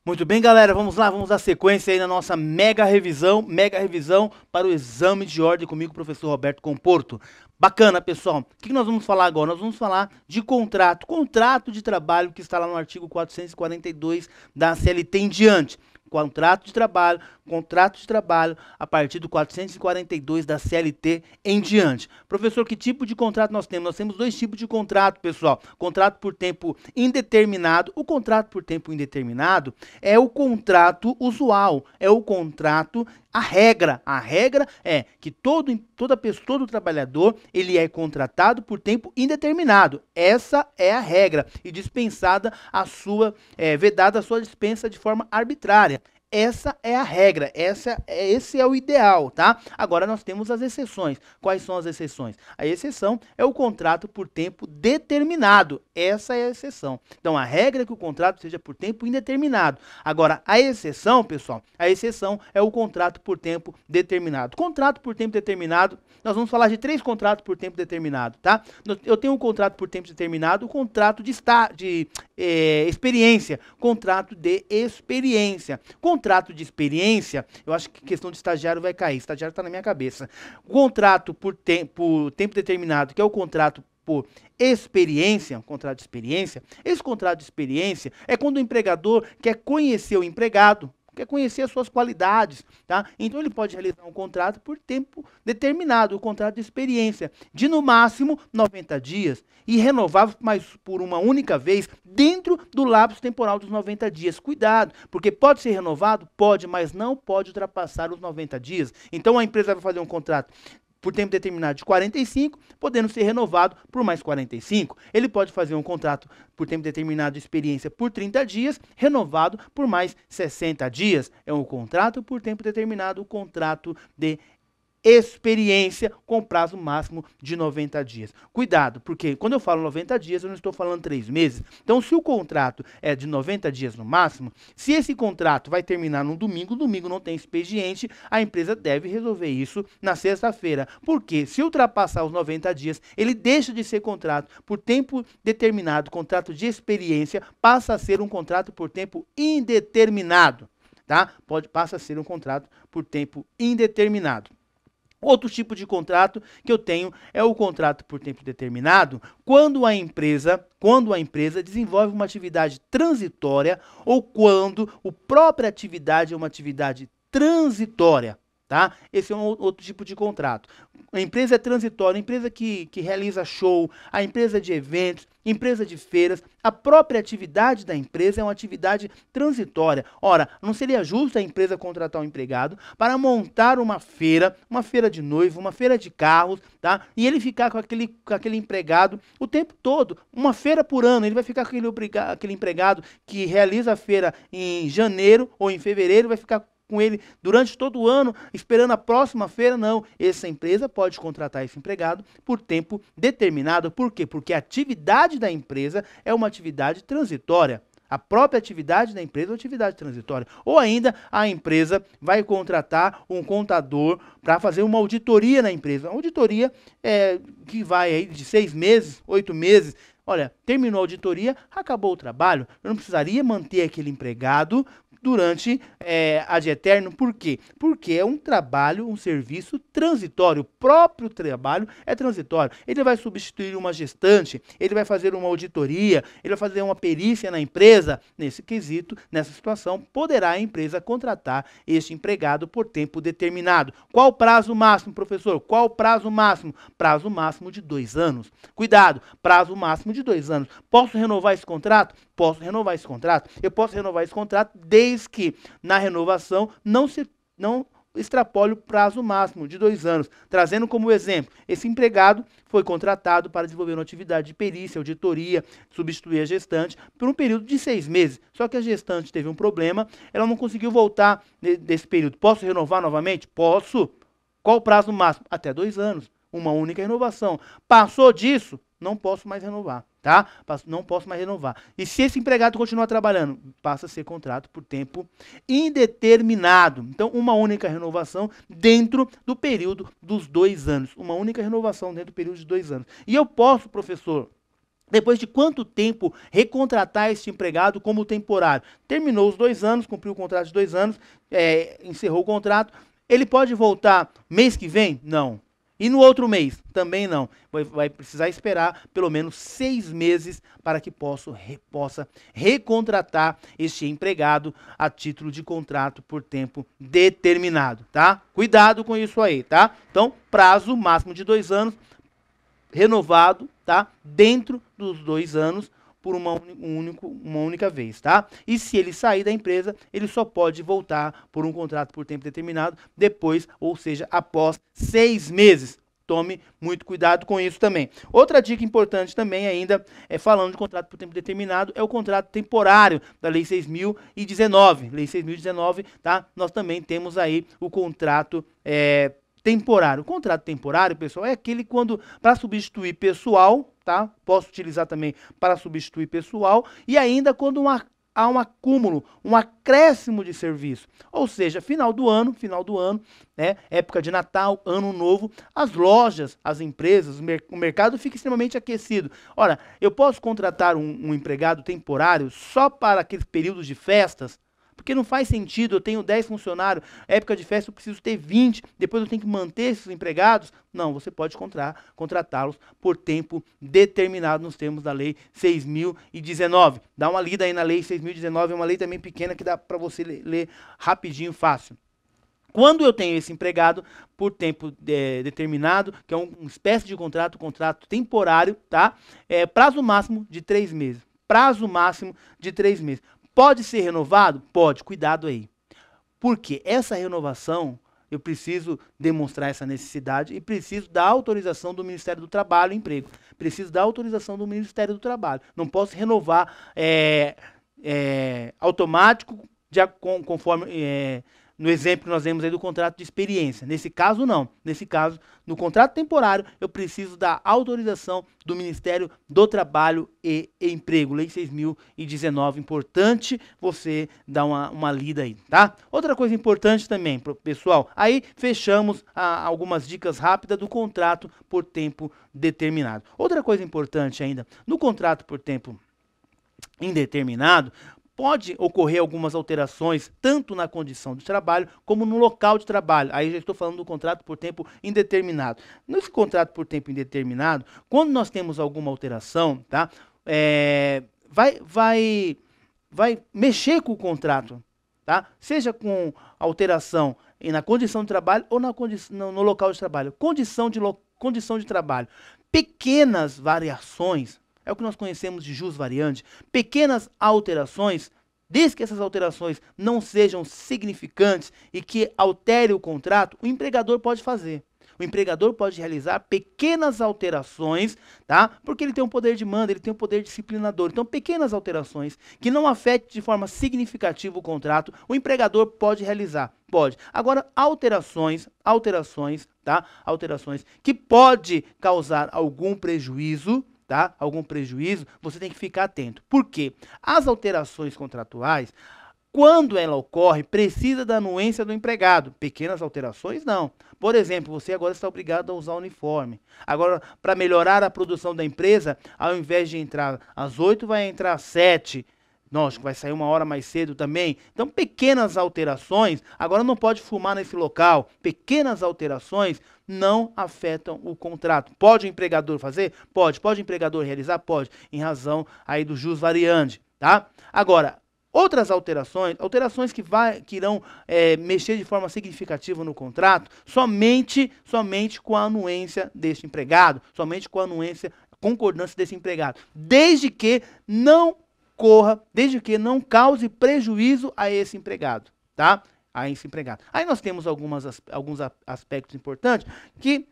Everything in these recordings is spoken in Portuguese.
Muito bem, galera, vamos lá, vamos dar sequência aí na nossa mega revisão para o exame de ordem comigo, professor Roberto Comporto. Bacana, pessoal. O que nós vamos falar agora? Nós vamos falar de contrato de trabalho que está lá no artigo 442 da CLT em diante. Contrato de trabalho a partir do 442 da CLT em diante. Professor, que tipo de contrato nós temos? Nós temos dois tipos de contrato, pessoal. Contrato por tempo indeterminado. O contrato por tempo indeterminado é o contrato usual, é o contrato, a regra é que toda pessoa, todo trabalhador, ele é contratado por tempo indeterminado. Essa é a regra e dispensada vedada a sua dispensa de forma arbitrária. Essa é a regra, esse é o ideal, tá? Agora nós temos as exceções. Quais são as exceções? A exceção é o contrato por tempo determinado. Essa é a exceção. Então a regra é que o contrato seja por tempo indeterminado. Agora a exceção, pessoal, a exceção é o contrato por tempo determinado. Contrato por tempo determinado, nós vamos falar de três contratos por tempo determinado, tá? Eu tenho um contrato por tempo determinado, o contrato de experiência, contrato de experiência. Contrato de experiência, eu acho que questão de estagiário vai cair, estagiário está na minha cabeça. Contrato por tempo determinado, que é o contrato por experiência, um contrato de experiência. Esse contrato de experiência é quando o empregador quer conhecer o empregado, quer conhecer as suas qualidades, tá? Então ele pode realizar um contrato por tempo determinado, o contrato de experiência, de no máximo 90 dias e renovável, mas por uma única vez, dentro do lapso temporal dos 90 dias. Cuidado, porque pode ser renovado? Pode, mas não pode ultrapassar os 90 dias. Então a empresa vai fazer um contrato por tempo determinado de 45, podendo ser renovado por mais 45. Ele pode fazer um contrato por tempo determinado de experiência por 30 dias, renovado por mais 60 dias. É um contrato por tempo determinado, o contrato de experiência com prazo máximo de 90 dias. Cuidado, porque quando eu falo 90 dias, eu não estou falando 3 meses. Então, se o contrato é de 90 dias no máximo, se esse contrato vai terminar no domingo não tem expediente, a empresa deve resolver isso na sexta-feira. Porque se ultrapassar os 90 dias, ele deixa de ser contrato por tempo determinado, contrato de experiência, passa a ser um contrato por tempo indeterminado, tá? Passa a ser um contrato por tempo indeterminado. Outro tipo de contrato que eu tenho é o contrato por tempo determinado, quando a empresa desenvolve uma atividade transitória ou quando a própria atividade é uma atividade transitória, tá? Esse é um outro tipo de contrato. A empresa é transitória, a empresa que realiza show, a empresa de eventos, empresa de feiras, a própria atividade da empresa é uma atividade transitória. Ora, não seria justo a empresa contratar um empregado para montar uma feira de noivo, uma feira de carros, tá? E ele ficar com aquele empregado o tempo todo, uma feira por ano, ele vai ficar com aquele empregado que realiza a feira em janeiro ou em fevereiro, vai ficar com ele durante todo o ano, esperando a próxima feira, não. Essa empresa pode contratar esse empregado por tempo determinado. Por quê? Porque a atividade da empresa é uma atividade transitória. A própria atividade da empresa é uma atividade transitória. Ou ainda a empresa vai contratar um contador para fazer uma auditoria na empresa. Uma auditoria que vai aí de 6 meses, 8 meses. Olha, terminou a auditoria, acabou o trabalho. Eu não precisaria manter aquele empregado durante ad eterno. Por quê? Porque é um trabalho, um serviço transitório. O próprio trabalho é transitório. Ele vai substituir uma gestante, ele vai fazer uma auditoria, ele vai fazer uma perícia na empresa. Nesse quesito, nessa situação, poderá a empresa contratar este empregado por tempo determinado. Qual o prazo máximo, professor? Qual o prazo máximo? Prazo máximo de 2 anos. Cuidado, prazo máximo de 2 anos. Posso renovar esse contrato? Posso renovar esse contrato. Eu posso renovar esse contrato desde que na renovação não extrapole o prazo máximo de 2 anos. Trazendo como exemplo, esse empregado foi contratado para desenvolver uma atividade de perícia, auditoria, substituir a gestante por um período de 6 meses. Só que a gestante teve um problema, ela não conseguiu voltar desse período. Posso renovar novamente? Posso. Qual o prazo máximo? Até 2 anos. Uma única renovação. Passou disso? Não posso mais renovar, tá? Não posso mais renovar. E se esse empregado continuar trabalhando, passa a ser contrato por tempo indeterminado. Então, uma única renovação dentro do período dos 2 anos. Uma única renovação dentro do período de 2 anos. E eu posso, professor, Depois de quanto tempo recontratar este empregado como temporário? Terminou os 2 anos, cumpriu o contrato de 2 anos, encerrou o contrato. Ele pode voltar mês que vem? Não. E no outro mês? Também não. Vai precisar esperar pelo menos 6 meses para que possa recontratar este empregado a título de contrato por tempo determinado, tá? Cuidado com isso aí, tá? Então, prazo máximo de 2 anos, renovado, tá? Dentro dos 2 anos por uma única vez, tá? E se ele sair da empresa, ele só pode voltar por um contrato por tempo determinado depois, ou seja, após 6 meses. Tome muito cuidado com isso também. Outra dica importante também ainda, falando de contrato por tempo determinado, é o contrato temporário da Lei 6.019. Lei 6.019, tá? Nós também temos aí o contrato temporário. O contrato temporário, pessoal, é aquele quando para substituir pessoal, tá? Posso utilizar também para substituir pessoal e ainda quando há um acúmulo, um acréscimo de serviço. Ou seja, final do ano, né? Época de Natal, Ano Novo, as lojas, as empresas, o mercado fica extremamente aquecido. Ora, eu posso contratar um empregado temporário só para aqueles períodos de festas? Porque não faz sentido, eu tenho 10 funcionários, época de festa eu preciso ter 20, depois eu tenho que manter esses empregados. Não, você pode contratá-los por tempo determinado nos termos da Lei 6.019. Dá uma lida aí na Lei 6.019, é uma lei também pequena que dá para você ler rapidinho, fácil. Quando eu tenho esse empregado por tempo determinado, que é uma espécie de contrato temporário, tá? Prazo máximo de 3 meses. Prazo máximo de 3 meses. Pode ser renovado? Pode, cuidado aí. Porque essa renovação, eu preciso demonstrar essa necessidade e preciso da autorização do Ministério do Trabalho e Emprego. Preciso da autorização do Ministério do Trabalho. Não posso renovar automático, conforme no exemplo que nós vemos aí do contrato de experiência. Nesse caso, não. Nesse caso, no contrato temporário, eu preciso da autorização do Ministério do Trabalho e Emprego. Lei 6.019. Importante você dar uma lida aí, tá? Outra coisa importante também, pessoal, aí fechamos algumas dicas rápidas do contrato por tempo determinado. Outra coisa importante ainda, no contrato por tempo indeterminado, pode ocorrer algumas alterações, tanto na condição de trabalho, como no local de trabalho. Aí já estou falando do contrato por tempo indeterminado. Nesse contrato por tempo indeterminado, quando nós temos alguma alteração, tá? Vai mexer com o contrato, tá? Seja com alteração na condição de trabalho ou no local de trabalho. Condição de trabalho. Pequenas variações, é o que nós conhecemos de jus variante, pequenas alterações, desde que essas alterações não sejam significantes e que altere o contrato, o empregador pode fazer. O empregador pode realizar pequenas alterações, tá? Porque ele tem um poder de manda, ele tem um poder disciplinador. Então, pequenas alterações que não afetem de forma significativa o contrato, o empregador pode realizar. Pode. Agora, alterações, tá? Alterações que pode causar algum prejuízo, tá? Algum prejuízo, você tem que ficar atento. Por quê? As alterações contratuais, quando ela ocorre, precisa da anuência do empregado. Pequenas alterações, não. Por exemplo, você agora está obrigado a usar uniforme. Agora, para melhorar a produção da empresa, ao invés de entrar às 8, vai entrar às 7. Nossa, vai sair 1 hora mais cedo também. Então, pequenas alterações, agora não pode fumar nesse local. Pequenas alterações não afetam o contrato. Pode o empregador fazer? Pode. Pode o empregador realizar? Pode, em razão aí do jus variandi, tá? Agora, outras alterações que irão mexer de forma significativa no contrato, somente com a anuência deste empregado, somente com a concordância desse empregado, desde que não não cause prejuízo a esse empregado, tá? Aí nós temos alguns aspectos importantes que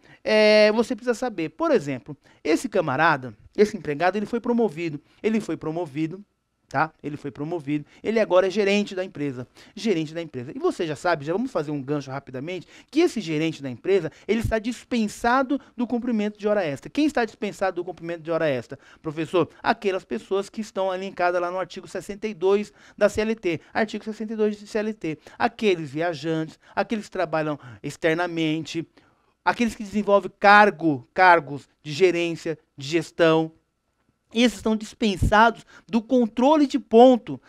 você precisa saber. Por exemplo, esse empregado, ele foi promovido, tá? Ele foi promovido, ele agora é gerente da empresa. E você já sabe, já vamos fazer um gancho rapidamente, que esse gerente da empresa, ele está dispensado do cumprimento de hora extra. Quem está dispensado do cumprimento de hora extra? Professor, aquelas pessoas que estão elencadas lá no artigo 62 da CLT. Artigo 62 de CLT. Aqueles viajantes, aqueles que trabalham externamente, aqueles que desenvolvem cargos de gerência, de gestão, Esses estão dispensados do controle de ponto,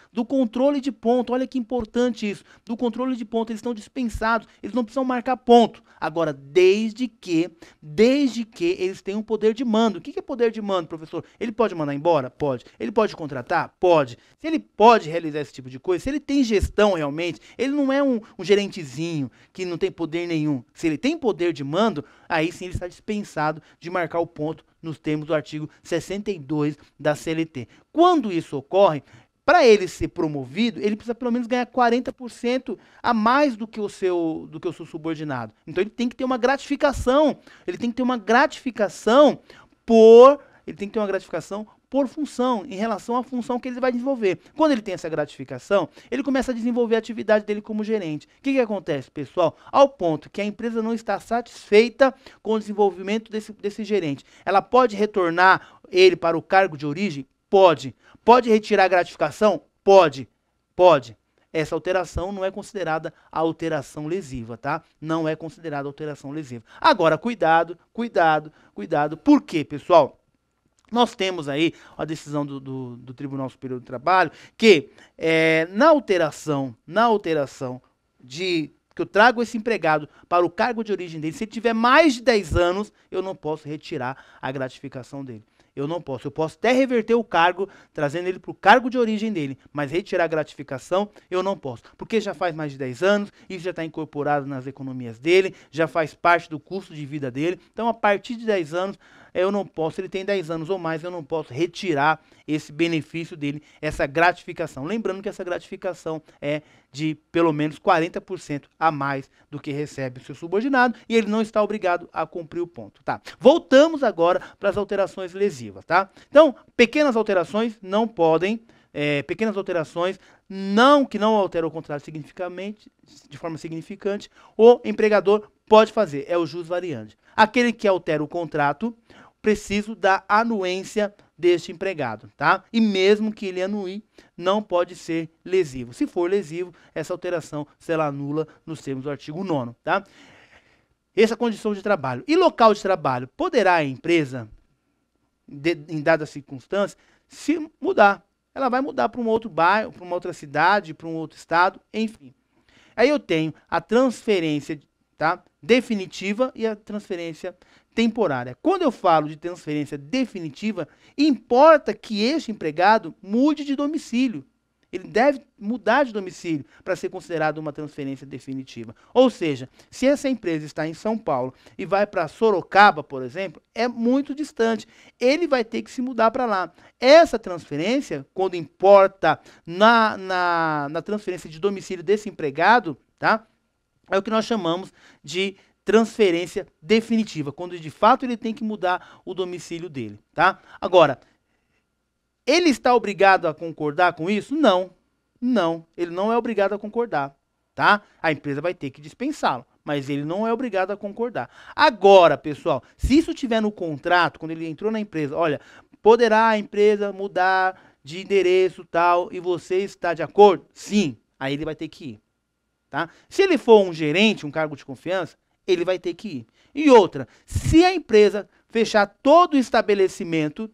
olha que importante isso, do controle de ponto, eles estão dispensados, eles não precisam marcar ponto. Agora, desde que eles tenham poder de mando. O que é poder de mando, professor? Ele pode mandar embora? Pode. Ele pode contratar? Pode. Se ele pode realizar esse tipo de coisa, se ele tem gestão realmente, ele não é um gerentezinho que não tem poder nenhum. Se ele tem poder de mando, aí sim ele está dispensado de marcar o ponto nos termos do artigo 62 da CLT. Quando isso ocorre, para ele ser promovido, ele precisa pelo menos ganhar 40% a mais do que o seu subordinado. Então ele tem que ter uma gratificação. Ele tem que ter uma gratificação por função, em relação à função que ele vai desenvolver. Quando ele tem essa gratificação, ele começa a desenvolver a atividade dele como gerente. O que acontece, pessoal? Ao ponto que a empresa não está satisfeita com o desenvolvimento desse gerente. Ela pode retornar ele para o cargo de origem? Pode. Pode retirar a gratificação? Pode. Pode. Essa alteração não é considerada alteração lesiva, tá? Não é considerada alteração lesiva. Agora, cuidado. Por quê, pessoal? Nós temos aí a decisão do Tribunal Superior do Trabalho que na alteração de que eu trago esse empregado para o cargo de origem dele, se ele tiver mais de 10 anos, eu não posso retirar a gratificação dele. Eu não posso. Eu posso até reverter o cargo, trazendo ele para o cargo de origem dele, mas retirar a gratificação, eu não posso. Porque já faz mais de 10 anos, isso já está incorporado nas economias dele, já faz parte do custo de vida dele. Então, a partir de 10 anos, eu não posso, se ele tem 10 anos ou mais, eu não posso retirar esse benefício dele, essa gratificação. Lembrando que essa gratificação é de pelo menos 40% a mais do que recebe o seu subordinado e ele não está obrigado a cumprir o ponto, tá? Voltamos agora para as alterações lesivas, tá? Então, pequenas alterações não podem, pequenas alterações que não alteram o contrato significativamente, de forma significante, o empregador pode fazer, é o jus variandi. Aquele que altera o contrato, preciso da anuência deste empregado, tá? E mesmo que ele anue, não pode ser lesivo. Se for lesivo, essa alteração será anula nos termos do artigo 9º, tá? Essa condição de trabalho. E local de trabalho, poderá a empresa, em dadas circunstâncias, se mudar. Ela vai mudar para um outro bairro, para uma outra cidade, para um outro estado, enfim. Aí eu tenho a transferência, tá, definitiva e a transferência temporária. Quando eu falo de transferência definitiva, importa que este empregado mude de domicílio. Ele deve mudar de domicílio para ser considerado uma transferência definitiva. Ou seja, se essa empresa está em São Paulo e vai para Sorocaba, por exemplo, é muito distante. Ele vai ter que se mudar para lá. Essa transferência, quando importa na transferência de domicílio desse empregado, tá? É o que nós chamamos de transferência definitiva, quando de fato ele tem que mudar o domicílio dele, tá? Agora, ele está obrigado a concordar com isso? Não, ele não é obrigado a concordar, tá? A empresa vai ter que dispensá-lo, mas ele não é obrigado a concordar. Agora, pessoal, se isso tiver no contrato, quando ele entrou na empresa, olha, poderá a empresa mudar de endereço tal e você está de acordo? Sim, aí ele vai ter que ir. Tá? Se ele for um gerente, um cargo de confiança, ele vai ter que ir. E outra, se a empresa fechar todo o estabelecimento,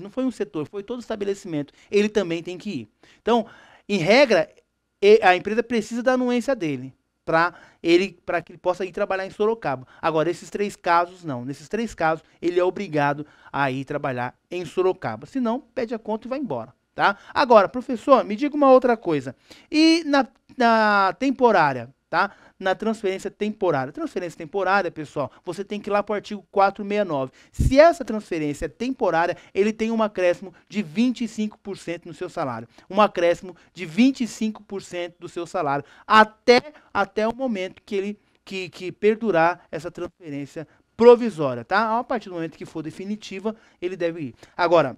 não foi um setor, foi todo o estabelecimento, ele também tem que ir. Então, em regra, a empresa precisa da anuência dele, para que ele possa ir trabalhar em Sorocaba. Agora, esses 3 casos, não. Nesses 3 casos, ele é obrigado a ir trabalhar em Sorocaba. Se não, pede a conta e vai embora. Tá? Agora, professor, me diga uma outra coisa. E na temporária, tá? Na transferência temporária. Transferência temporária, pessoal, você tem que ir lá para o artigo 469. Se essa transferência é temporária, ele tem um acréscimo de 25% no seu salário. Um acréscimo de 25% do seu salário. Até o momento que perdurar essa transferência provisória, tá? A partir do momento que for definitiva, ele deve ir. Agora,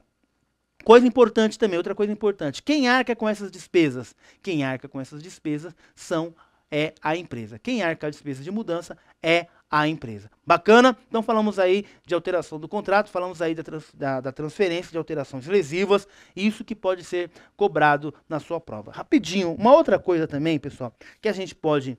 coisa importante também, outra coisa importante. Quem arca com essas despesas? Quem arca com essas despesas são é a empresa. Quem arca com a despesa de mudança é a empresa. Bacana? Então falamos aí de alteração do contrato, falamos aí da transferência de alterações lesivas, isso que pode ser cobrado na sua prova. Rapidinho, uma outra coisa também, pessoal, que a gente pode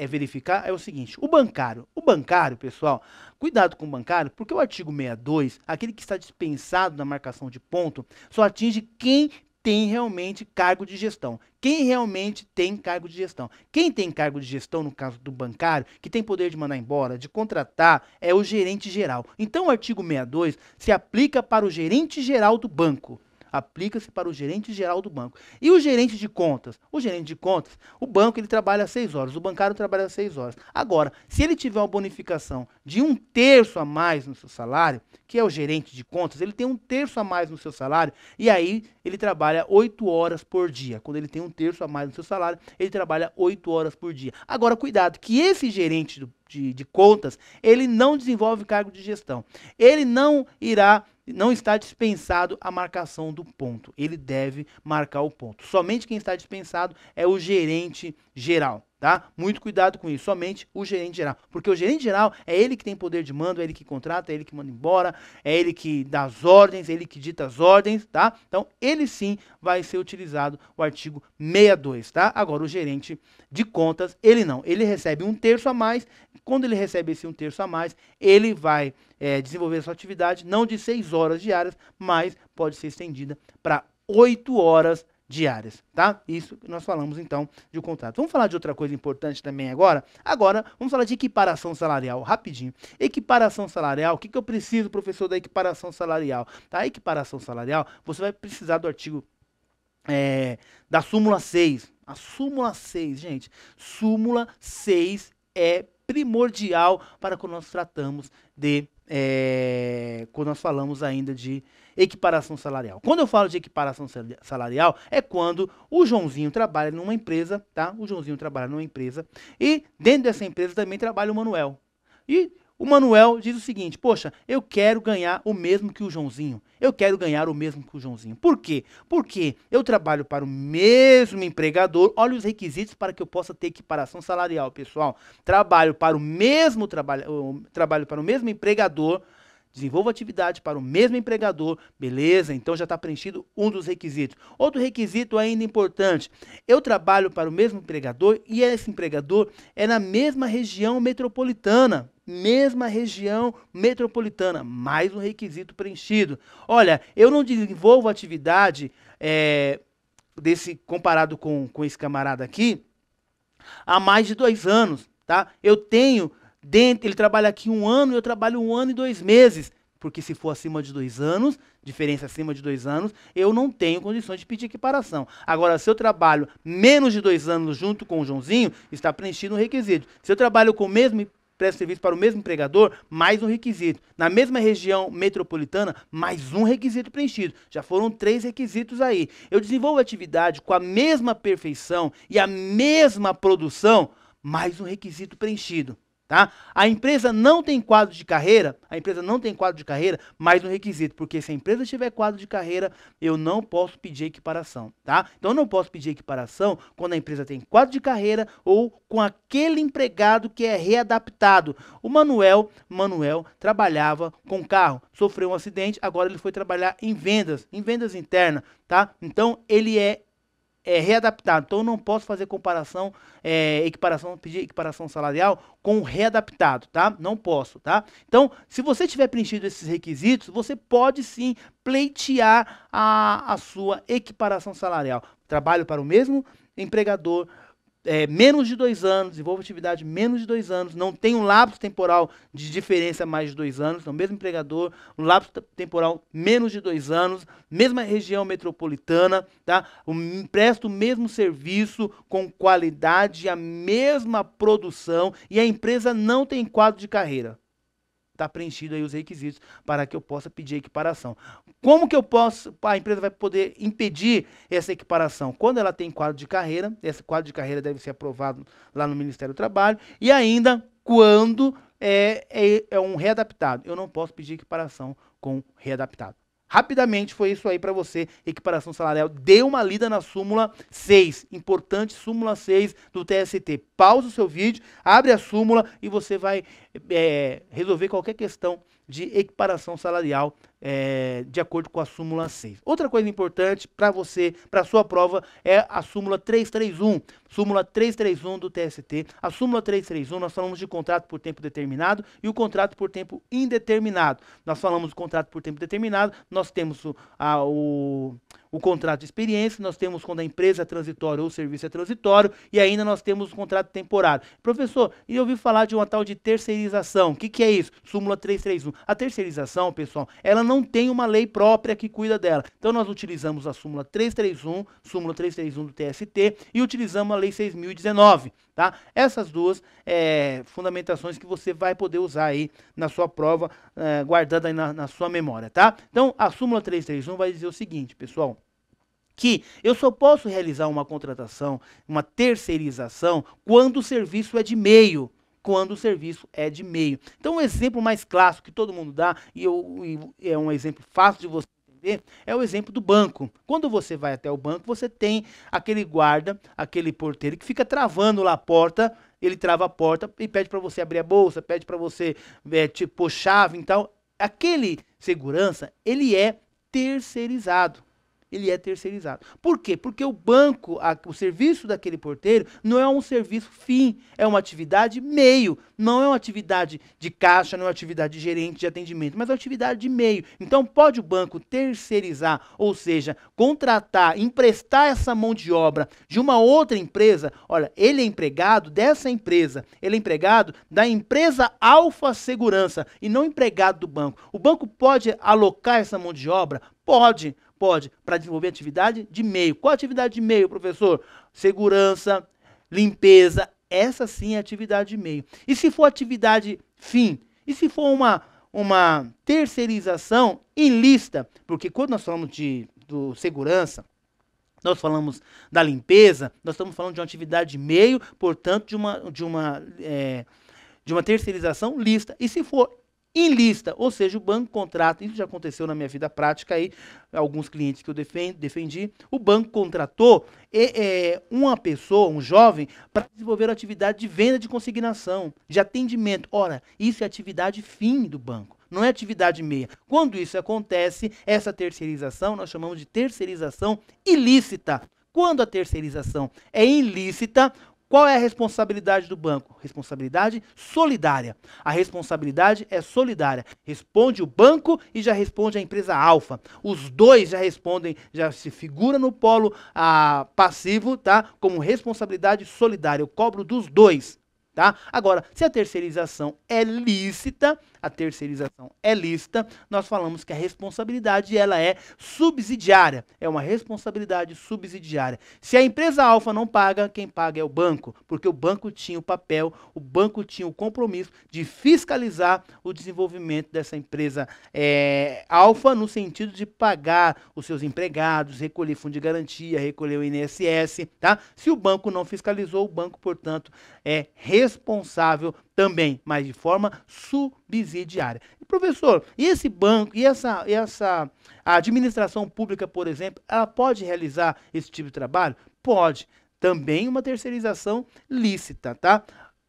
verificar é o seguinte, o bancário, pessoal, cuidado com o bancário, porque o artigo 62, aquele que está dispensado na marcação de ponto, só atinge quem tem realmente cargo de gestão. Quem realmente tem cargo de gestão. Quem tem cargo de gestão, no caso do bancário, que tem poder de mandar embora, de contratar, é o gerente geral. Então o artigo 62 se aplica para o gerente geral do banco. Aplica-se para o gerente geral do banco. E o gerente de contas? O gerente de contas, o banco ele trabalha 6 horas, o bancário trabalha 6 horas. Agora, se ele tiver uma bonificação de 1/3 a mais no seu salário, que é o gerente de contas, ele tem 1/3 a mais no seu salário, e aí ele trabalha 8 horas por dia. Quando ele tem 1/3 a mais no seu salário, ele trabalha 8 horas por dia. Agora, cuidado, que esse gerente de contas, ele não desenvolve cargo de gestão. Ele não está dispensado a marcação do ponto. Ele deve marcar o ponto. Somente quem está dispensado é o gerente geral, tá? Muito cuidado com isso. Somente o gerente geral. Porque o gerente geral é ele que tem poder de mando, é ele que contrata, é ele que manda embora, é ele que dá as ordens, é ele que dita as ordens, tá? Então, ele sim vai ser utilizado o artigo 62, tá? Agora, o gerente de contas, ele não. Ele recebe 1/3 a mais. Quando ele recebe esse 1/3 a mais, ele vai desenvolver a sua atividade, não de 6 horas diárias, mas pode ser estendida para 8 horas diárias, tá? Isso que nós falamos, então, de um contrato. Vamos falar de outra coisa importante também agora? Agora, vamos falar de equiparação salarial, rapidinho. Equiparação salarial, o que eu preciso, professor, da equiparação salarial? Tá? A equiparação salarial, você vai precisar do artigo da súmula 6. A súmula 6, gente, súmula 6 é primordial para quando nós tratamos quando nós falamos ainda de equiparação salarial. Quando eu falo de equiparação salarial, é quando o Joãozinho trabalha numa empresa, tá? O Joãozinho trabalha numa empresa e dentro dessa empresa também trabalha o Manuel. E o Manuel diz o seguinte, poxa, eu quero ganhar o mesmo que o Joãozinho. Eu quero ganhar o mesmo que o Joãozinho. Por quê? Porque eu trabalho para o mesmo empregador. Olha os requisitos para que eu possa ter equiparação salarial, pessoal. Trabalho para o mesmo empregador. Desenvolvo atividade para o mesmo empregador, beleza? Então já está preenchido um dos requisitos. Outro requisito ainda importante, eu trabalho para o mesmo empregador e esse empregador é na mesma região metropolitana. Mais um requisito preenchido. Olha, eu não desenvolvo atividade comparado com esse camarada aqui há mais de 2 anos, tá? Ele trabalha aqui 1 ano e eu trabalho 1 ano e 2 meses. Porque se for acima de 2 anos, diferença acima de 2 anos, eu não tenho condições de pedir equiparação. Agora, se eu trabalho menos de 2 anos junto com o Joãozinho, está preenchido um requisito. Se eu trabalho com o mesmo presto serviço para o mesmo empregador, mais um requisito. Na mesma região metropolitana, mais um requisito preenchido. Já foram 3 requisitos aí. Eu desenvolvo atividade com a mesma perfeição e a mesma produção, mais um requisito preenchido. Tá? A empresa não tem quadro de carreira, mais um requisito, porque se a empresa tiver quadro de carreira, eu não posso pedir equiparação, tá? Então eu não posso pedir equiparação quando a empresa tem quadro de carreira ou com aquele empregado que é readaptado. O Manuel trabalhava com carro, sofreu um acidente, agora ele foi trabalhar em vendas internas, tá? Então ele é readaptado. Então eu não posso fazer pedir equiparação salarial com o readaptado, tá? Não posso, tá? Então, se você tiver preenchido esses requisitos, você pode sim pleitear a sua equiparação salarial. Trabalho para o mesmo empregador, menos de 2 anos, desenvolvo atividade menos de 2 anos, não tem um lapso temporal de diferença mais de 2 anos, então mesmo empregador, um lapso temporal menos de 2 anos, mesma região metropolitana, tá? Presto o mesmo serviço com qualidade, a mesma produção e a empresa não tem quadro de carreira. Está preenchido aí os requisitos para que eu possa pedir a equiparação. Como que a empresa vai poder impedir essa equiparação? Quando ela tem quadro de carreira, esse quadro de carreira deve ser aprovado lá no Ministério do Trabalho, e ainda quando é um readaptado. Eu não posso pedir equiparação com readaptado. Rapidamente foi isso aí para você, equiparação salarial. Dê uma lida na súmula 6, importante súmula 6 do TST. Pausa o seu vídeo, abre a súmula e você vai resolver qualquer questão de equiparação salarial de acordo com a súmula 6. Outra coisa importante para você, para sua prova, é a súmula 331. Súmula 331 do TST. A súmula 331, nós falamos de contrato por tempo determinado e o contrato por tempo indeterminado. Nós falamos do contrato por tempo determinado, nós temos o contrato de experiência, nós temos quando a empresa é transitória ou o serviço é transitório, e ainda nós temos o contrato temporário. Professor, e eu ouvi falar de uma tal de terceirização. O que é isso? Súmula 331. A terceirização, pessoal, ela não tem uma lei própria que cuida dela. Então nós utilizamos a súmula 331 do TST, e utilizamos a lei 6.019. Tá? Essas duas fundamentações que você vai poder usar aí na sua prova, guardando aí na sua memória, tá? Então, a súmula 331 vai dizer o seguinte, pessoal, que eu só posso realizar uma contratação, uma terceirização, quando o serviço é de meio. Quando o serviço é de meio. Então, o exemplo mais clássico que todo mundo dá, e é um exemplo fácil de você entender, é o exemplo do banco. Quando você vai até o banco, você tem aquele guarda, aquele porteiro que fica travando lá a porta, ele trava a porta e pede para você abrir a bolsa, pede para você pôr chave e tal. Aquele segurança, ele é terceirizado. Ele é terceirizado. Por quê? Porque o banco, o serviço daquele porteiro não é um serviço fim, é uma atividade meio. Não é uma atividade de caixa, não é uma atividade de gerente de atendimento, mas é uma atividade de meio. Então pode o banco terceirizar, ou seja, contratar, emprestar essa mão de obra de uma outra empresa. Olha, ele é empregado dessa empresa, ele é empregado da empresa Alfa Segurança e não empregado do banco. O banco pode alocar essa mão de obra? Pode, para desenvolver atividade de meio. Qual atividade de meio, professor? Segurança, limpeza, essa sim é atividade de meio. E se for atividade fim? E se for uma terceirização ilícita? Porque quando nós falamos do segurança, nós falamos da limpeza, nós estamos falando de uma atividade de meio, portanto, de uma terceirização lícita. E se for ilícita, ou seja, o banco contrata, isso já aconteceu na minha vida prática aí, alguns clientes que eu defendi, o banco contratou uma pessoa, um jovem, para desenvolver a atividade de venda de consignação, de atendimento. Ora, isso é atividade fim do banco, não é atividade meia. Quando isso acontece, essa terceirização, nós chamamos de terceirização ilícita. Quando a terceirização é ilícita, qual é a responsabilidade do banco? Responsabilidade solidária. A responsabilidade é solidária. Responde o banco e já responde a empresa Alfa. Os dois já respondem, já se figura no polo passivo, tá? Como responsabilidade solidária. Eu cobro dos dois. Tá? Agora, se a terceirização é lícita, nós falamos que a responsabilidade ela é subsidiária, é uma responsabilidade subsidiária. Se a empresa Alfa não paga, quem paga é o banco, porque o banco tinha o papel, o banco tinha o compromisso de fiscalizar o desenvolvimento dessa empresa Alfa, no sentido de pagar os seus empregados, recolher fundo de garantia, recolher o INSS, tá? Se o banco não fiscalizou, o banco, portanto, é responsável também, mas de forma subsidiária. E, professor, e esse banco, e a administração pública, por exemplo, ela pode realizar esse tipo de trabalho? Pode. Também uma terceirização lícita, tá?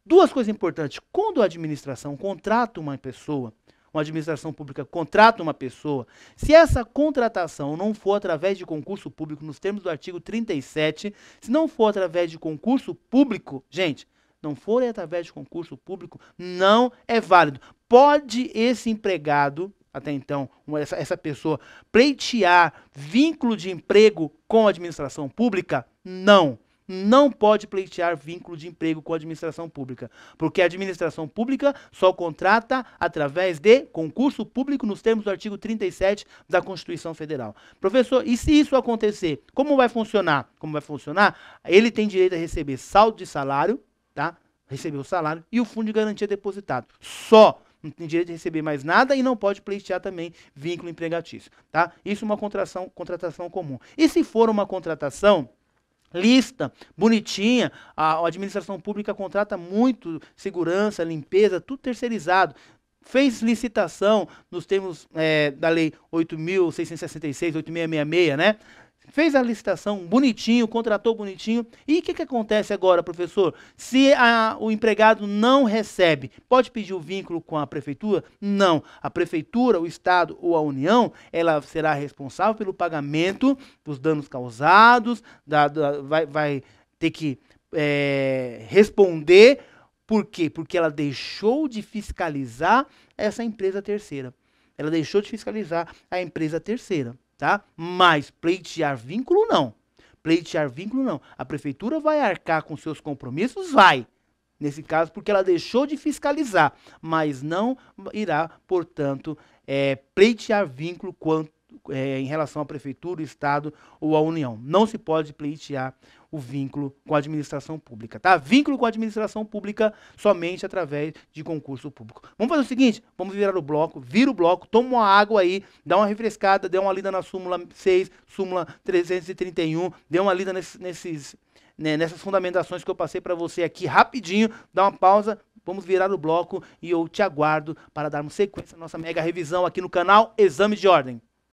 Duas coisas importantes. Quando a administração contrata uma pessoa, uma administração pública contrata uma pessoa, se essa contratação não for através de concurso público, nos termos do artigo 37, se não for através de concurso público, gente, não for através de concurso público, não é válido. Pode esse empregado, até então, essa pessoa, pleitear vínculo de emprego com a administração pública? Não. Não pode pleitear vínculo de emprego com a administração pública, porque a administração pública só contrata através de concurso público nos termos do artigo 37 da Constituição Federal. Professor, e se isso acontecer, como vai funcionar? Como vai funcionar? Ele tem direito a receber saldo de salário, tá? Receber o salário e o fundo de garantia depositado. Só. Não tem direito de receber mais nada e não pode pleitear também vínculo empregatício, tá? Isso é uma contratação comum. E se for uma contratação lícita, bonitinha, a administração pública contrata muito segurança, limpeza, tudo terceirizado. fez licitação nos termos da Lei 8.666, 8.666, né? Fez a licitação bonitinho, contratou bonitinho. E o que acontece agora, professor? Se o empregado não recebe, pode pedir o vínculo com a prefeitura? Não. A prefeitura, o Estado ou a União, ela será responsável pelo pagamento dos danos causados, vai ter que responder. Por quê? Porque ela deixou de fiscalizar essa empresa terceira. Ela deixou de fiscalizar a empresa terceira. Tá? Mas pleitear vínculo não. Pleitear vínculo não. A prefeitura vai arcar com seus compromissos? Vai. Nesse caso, porque ela deixou de fiscalizar. Mas não irá, portanto, pleitear vínculo em relação à prefeitura, o Estado ou à União. Não se pode pleitear o vínculo com a administração pública, tá? Vínculo com a administração pública somente através de concurso público. Vamos fazer o seguinte, vamos virar o bloco, vira o bloco, toma uma água aí, dá uma refrescada, dê uma lida na súmula 6, súmula 331, dê uma lida nessas fundamentações que eu passei para você aqui rapidinho, dá uma pausa, vamos virar o bloco e eu te aguardo para darmos sequência à nossa mega revisão aqui no canal Exame de Ordem.